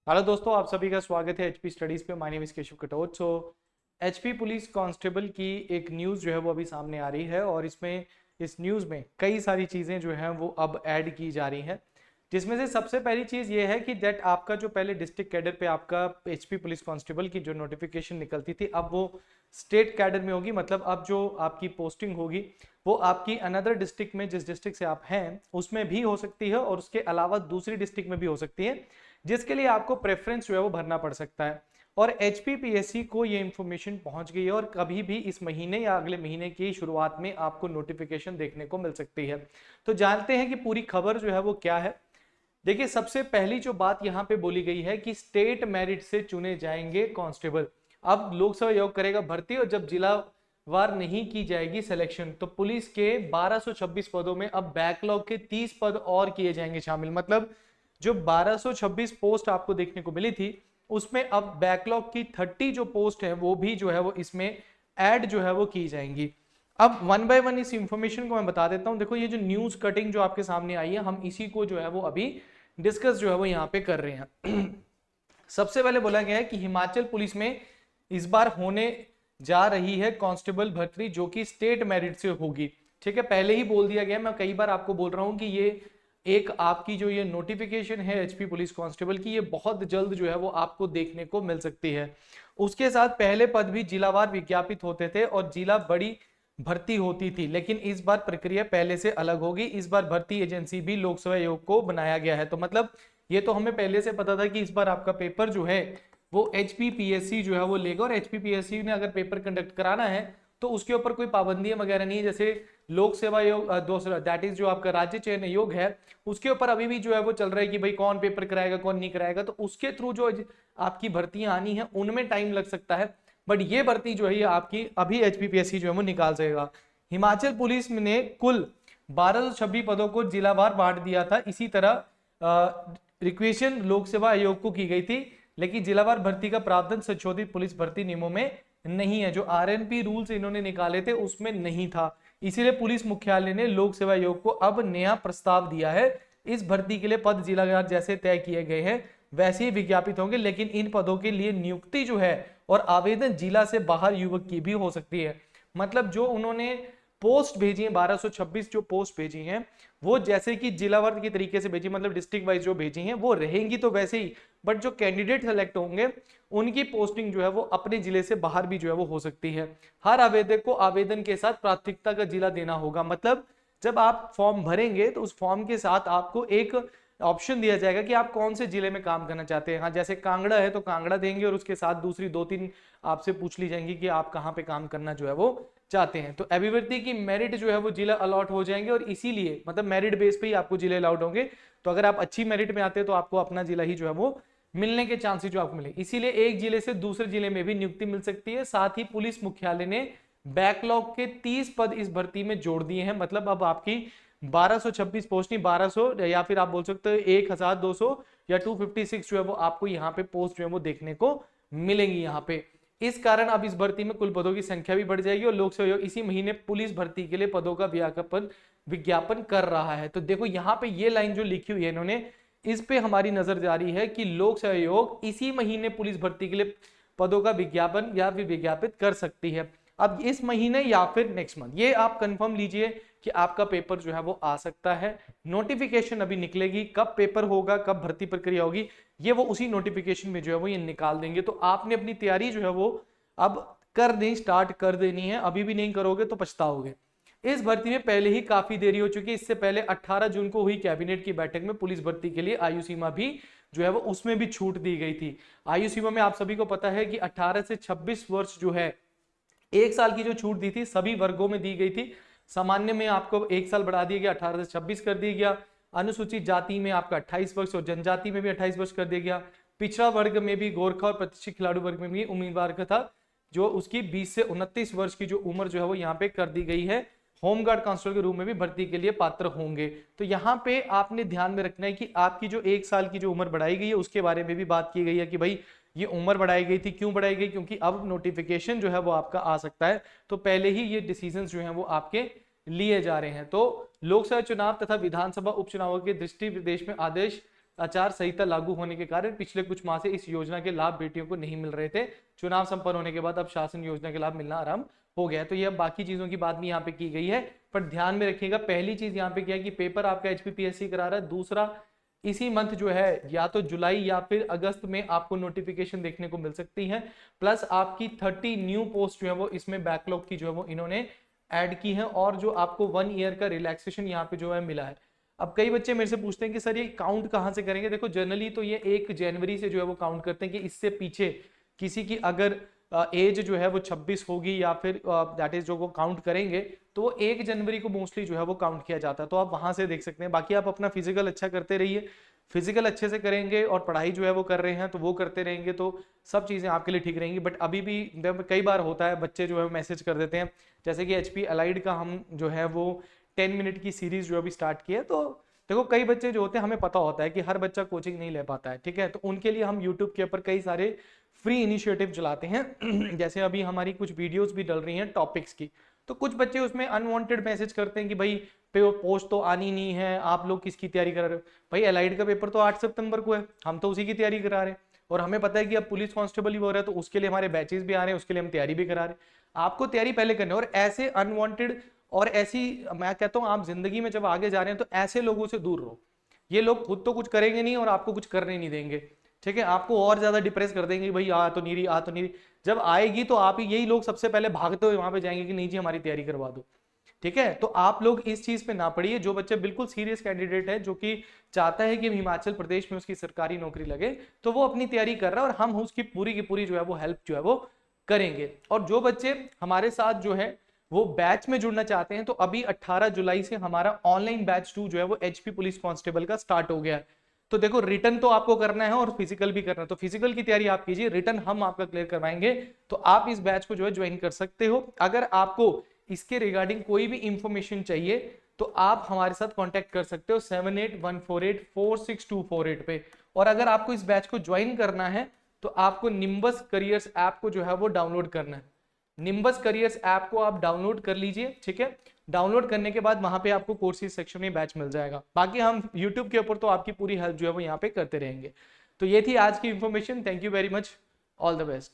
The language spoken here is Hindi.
हेलो दोस्तों, आप सभी का स्वागत है एचपी स्टडीज पे। My name is Keshav Katoch. HP police constable की एक न्यूज़ जो है वो अभी सामने आ रही है और इस न्यूज़ में कई सारी चीज़ें जो हैं वो अब ऐड की जा रही हैं, जिसमें से सबसे पहली चीज़ ये है कि दैट आपका जो पहले डिस्ट्रिक्ट कैडर पे आपका एचपी पुलिस कांस्टेबल की जो नोटिफिकेशन निकलती थी, अब वो स्टेट कैडर में होगी। मतलब अब जो आपकी पोस्टिंग होगी वो आपकी अनदर डिस्ट्रिक्ट में, जिस डिस्ट्रिक्ट से आप हैं उसमें भी हो सकती है और उसके अलावा दूसरी डिस्ट्रिक्ट में भी हो सकती है, जिसके लिए आपको प्रेफरेंस जो है वो भरना पड़ सकता है। और एचपीपीएससी को ये इंफॉर्मेशन पहुंच गई है और कभी भी इस महीने या अगले महीने की शुरुआत में आपको नोटिफिकेशन देखने को मिल सकती है। तो जानते हैं कि पूरी खबर जो है वो क्या है। देखिए, सबसे पहली जो बात यहाँ पे बोली गई है कि स्टेट मेरिट से चुने जाएंगे कांस्टेबल। अब लोकसभा आयोग करेगा भर्ती और जब जिला वार नहीं की जाएगी सिलेक्शन, तो पुलिस के 1226 पदों में अब बैकलॉग के 30 पद और किए जाएंगे शामिल। मतलब जो 1226 पोस्ट आपको देखने को मिली थी, उसमें अब बैकलॉग की 30 जो पोस्ट है वो भी जो है वो इसमें ऐड जो है वो की जाएंगी। अब वन बाय वन इस इंफॉर्मेशन को मैं बता देता हूं। देखो, ये जो न्यूज कटिंग जो आपके सामने आई है, हम इसी को जो है वो अभी डिस्कस जो है वो यहाँ पे कर रहे हैं। सबसे पहले बोला गया है कि हिमाचल पुलिस में इस बार होने जा रही है कांस्टेबल भर्ती, जो कि स्टेट मेरिट से होगी। ठीक है, पहले ही बोल दिया गया, मैं कई बार आपको बोल रहा हूं कि ये एक आपकी जो ये नोटिफिकेशन है एचपी पुलिस कांस्टेबल की, ये बहुत जल्द जो है वो आपको देखने को मिल सकती है। उसके साथ पहले पद भी जिलावार विज्ञापित होते थे और जिला बड़ी भर्ती होती थी, लेकिन इस बार प्रक्रिया पहले से अलग होगी। इस बार भर्ती एजेंसी भी लोकसभा आयोग को बनाया गया है। तो मतलब ये तो हमें पहले से पता था कि इस बार आपका पेपर जो है वो एचपीपीएससी जो है वो लेगा, और एचपीपीएससी ने अगर पेपर कंडक्ट कराना है तो उसके ऊपर कोई पाबंदियां वगैरह नहीं है। जैसे लोक सेवा आयोग दूसरा दैट इज जो आपका राज्य चयन आयोग है, उसके ऊपर अभी भी जो है वो चल रहा है कि भाई कौन पेपर कराएगा कौन नहीं कराएगा। तो उसके थ्रू जो आपकी भर्तियां आनी है उनमें टाइम लग सकता है, बट ये भर्ती जो है ये आपकी अभी एचपीपीएससी जो है वो निकाल सकेगा। हिमाचल पुलिस ने कुल 1226 पदों को जिलावार बांट दिया था। इसी तरह रिक्वेशन लोक सेवा आयोग को की गई थी, लेकिन जिलावार भर्ती का प्रावधान संशोधित पुलिस भर्ती नियमों में नहीं है। जो आरएनपी रूल्स इन्होंने निकाले थे उसमें नहीं था, इसीलिए पुलिस मुख्यालय ने लोक सेवा आयोग को अब नया प्रस्ताव दिया है। इस भर्ती के लिए पद जिलावार जैसे तय किए गए हैं वैसे ही विज्ञापित होंगे, लेकिन इन पदों के लिए नियुक्ति जो है और आवेदन जिला से बाहर युवक की भी हो सकती है। मतलब जो उन्होंने पोस्ट भेजी है, 1226 जो पोस्ट भेजी हैं वो जैसे कि जिलावार के तरीके से भेजी, मतलब डिस्ट्रिक्ट वाइज जो भेजी हैं वो रहेंगी तो वैसे ही, बट जो कैंडिडेट सेलेक्ट होंगे उनकी पोस्टिंग जो है वो अपने जिले से बाहर भी जो है वो हो सकती है। हर आवेदक को आवेदन के साथ प्राथमिकता का जिला देना होगा। मतलब जब आप फॉर्म भरेंगे तो उस फॉर्म के साथ आपको एक ऑप्शन दिया जाएगा कि आप कौन से जिले में काम करना चाहते हैं। हाँ, जैसे कांगड़ा है तो कांगड़ा देंगे और उसके साथ दूसरी 2-3 आपसे पूछ ली जाएंगी कि आप कहाँ पे काम करना जो है वो चाहते हैं। तो अभिवृत्ति की मेरिट जो है वो जिला अलॉट हो जाएंगे और इसीलिए मतलब मेरिट बेस पे ही आपको जिले अलाउड होंगे। तो अगर आप अच्छी मेरिट में आते हैं तो आपको अपना जिला ही जो है वो मिलने के चांसेस जो आपको मिले, इसीलिए एक जिले से दूसरे जिले में भी नियुक्ति मिल सकती है। साथ ही पुलिस मुख्यालय ने बैकलॉग के 30 पद इस भर्ती में जोड़ दिए हैं। मतलब अब आपकी 1226 पोस्ट नहीं, 1200 या फिर आप बोल सकते हो 1200 या 256 जो है वो आपको यहाँ पे पोस्ट जो है वो देखने को मिलेंगी यहाँ पे। इस कारण अब इस भर्ती में कुल पदों की संख्या भी बढ़ जाएगी और लोक सेवा आयोग इसी महीने पुलिस भर्ती के लिए पदों का विज्ञापन कर रहा है। तो देखो यहाँ पे ये लाइन जो लिखी हुई है इन्होंने, इस पे हमारी नजर जा रही है कि लोक सेवा आयोग इसी महीने पुलिस भर्ती के लिए पदों का विज्ञापन या फिर विज्ञापित कर सकती है। अब इस महीने या फिर नेक्स्ट मंथ, ये आप कंफर्म लीजिए कि आपका पेपर जो है वो आ सकता है। नोटिफिकेशन अभी निकलेगी, कब पेपर होगा कब भर्ती प्रक्रिया होगी ये वो उसी नोटिफिकेशन में जो है वो ये निकाल देंगे। तो आपने अपनी तैयारी जो है वो अब कर देनी, स्टार्ट कर देनी है। अभी भी नहीं करोगे तो पछताओगे। इस भर्ती में पहले ही काफी देरी हो चुकी है। इससे पहले 18 जून को हुई कैबिनेट की बैठक में पुलिस भर्ती के लिए आयु सीमा भी जो है वो उसमें भी छूट दी गई थी। आयु सीमा में आप सभी को पता है कि 18 से 26 वर्ष जो है, 1 साल की जो छूट दी थी सभी वर्गों में दी गई थी। सामान्य में आपको 1 साल बढ़ा दिया गया, 18 से 26 कर दिया गया। अनुसूचित जाति में आपका 28 वर्ष और जनजाति में भी 28 वर्ष कर दिया गया। पिछड़ा वर्ग में भी, गोरखा और प्रतिष्ठित खिलाड़ी वर्ग में भी उम्मीदवार का था जो उसकी 20 से 29 वर्ष की जो उम्र जो है वो यहाँ पे कर दी गई है। होमगार्ड कांस्टेबल के रूप में भी भर्ती के लिए पात्र होंगे। तो यहाँ पे आपने ध्यान में रखना है कि आपकी जो 1 साल की जो उम्र बढ़ाई गई है उसके बारे में भी बात की गई है कि भाई ये उम्र बढ़ाई गई थी, क्यों बढ़ाई गई, क्योंकि अब नोटिफिकेशन जो है वो आपका आ सकता है। तो पहले ही ये डिसीजन जो है वो आपके लिए जा रहे हैं। तो लोकसभा चुनाव तथा विधानसभा उपचुनावों के दृष्टि प्रदेश में आदेश आचार संहिता लागू होने के कारण पिछले कुछ माह से इस योजना के लाभ बेटियों को नहीं मिल रहे थे। चुनाव संपन्न होने के बाद अब शासन योजना के लाभ मिलना आरंभ हो गया है। तो ये बाकी चीजों की बात भी यहाँ पे की गई है, पर ध्यान में रखिएगा पहली चीज यहाँ पे क्या है कि पेपर आपका HPPSC करा रहा है। दूसरा, इसी मंथ जो है या तो जुलाई या फिर अगस्त में आपको नोटिफिकेशन देखने को मिल सकती है। प्लस आपकी 30 न्यू पोस्ट जो है वो इसमें बैकलॉग की जो है वो इन्होंने ऐड की है, और जो आपको 1 ईयर का रिलैक्सेशन यहाँ पे जो है मिला है। अब कई बच्चे मेरे से पूछते हैं कि सर ये काउंट कहाँ से करेंगे। देखो जनरली तो ये 1 जनवरी से जो है वो काउंट करते हैं कि इससे पीछे किसी की अगर एज जो है वो 26 होगी या फिर दैट इज जो वो काउंट करेंगे तो वो 1 जनवरी को मोस्टली जो है वो काउंट किया जाता है। तो आप वहां से देख सकते हैं। बाकी आप अपना फिजिकल अच्छा करते रहिए, फिजिकल अच्छे से करेंगे और पढ़ाई जो है वो कर रहे हैं तो वो करते रहेंगे तो सब चीज़ें आपके लिए ठीक रहेंगी। बट अभी भी कई बार होता है बच्चे जो है मैसेज कर देते हैं, जैसे कि HP अलाइड का हम जो है वो 10 मिनट की सीरीज जो अभी स्टार्ट की है। तो देखो कई बच्चे जो होते हैं हमें पता होता है कि हर बच्चा कोचिंग नहीं ले पाता है, ठीक है, तो उनके लिए हम यूट्यूब के ऊपर कई सारे फ्री इनिशिएटिव चलाते हैं जैसे अभी हमारी कुछ वीडियोस भी डल रही हैं टॉपिक्स की। तो कुछ बच्चे उसमें अनवांटेड मैसेज करते हैं कि भाई पोस्ट तो आनी नहीं है, आप लोग किसकी तैयारी कर रहे हो। भाई एलाइड का पेपर तो 8 सितंबर को है, हम तो उसी की तैयारी करा रहे हैं, और हमें पता है कि अब पुलिस कांस्टेबल ही हो रहा है तो उसके लिए हमारे बैचेस भी आ रहे हैं, उसके लिए हम तैयारी भी करा रहे हैं। आपको तैयारी पहले करनी है। और ऐसे अनवांटेड और ऐसी, मैं कहता हूँ आप जिंदगी में जब आगे जा रहे हैं तो ऐसे लोगों से दूर रहो। ये लोग खुद तो कुछ करेंगे नहीं और आपको कुछ करने नहीं देंगे, ठीक है, आपको और ज्यादा डिप्रेस कर देंगे, भाई आ तो नहीं रही, आ तो नहीं रही। जब आएगी तो आप ही यही लोग सबसे पहले भागते हुए वहां पे जाएंगे कि नहीं जी हमारी तैयारी करवा दो, ठीक है। तो आप लोग इस चीज पे ना पड़िए। जो बच्चे बिल्कुल सीरियस कैंडिडेट है जो कि चाहता है कि हिमाचल प्रदेश में उसकी सरकारी नौकरी लगे, तो वो अपनी तैयारी कर रहा है और हम उसकी पूरी की पूरी जो है वो हेल्प जो है वो करेंगे। और जो बच्चे हमारे साथ जो है वो बैच में जुड़ना चाहते हैं तो अभी 18 जुलाई से हमारा ऑनलाइन बैच 2 जो है वो HP पुलिस कांस्टेबल का स्टार्ट हो गया है। तो देखो रिटर्न तो आपको करना है और फिजिकल भी करना है, तो फिजिकल की तैयारी आप कीजिए, रिटर्न हम आपका क्लियर करवाएंगे। तो आप इस बैच को जो है ज्वाइन कर सकते हो। अगर आपको इसके रिगार्डिंग कोई भी इंफॉर्मेशन चाहिए तो आप हमारे साथ कांटेक्ट कर सकते हो 7814846248 पे। और अगर आपको इस बैच को ज्वाइन करना है तो आपको निम्बस करियर्स ऐप को जो है वो डाउनलोड करना है। निम्बस करियर्स ऐप को आप डाउनलोड कर लीजिए, ठीक है। डाउनलोड करने के बाद वहां पे आपको कोर्सेज सेक्शन में बैच मिल जाएगा। बाकी हम यूट्यूब के ऊपर तो आपकी पूरी हेल्प जो है वो यहाँ पे करते रहेंगे। तो ये थी आज की information. Thank you very much, all the best.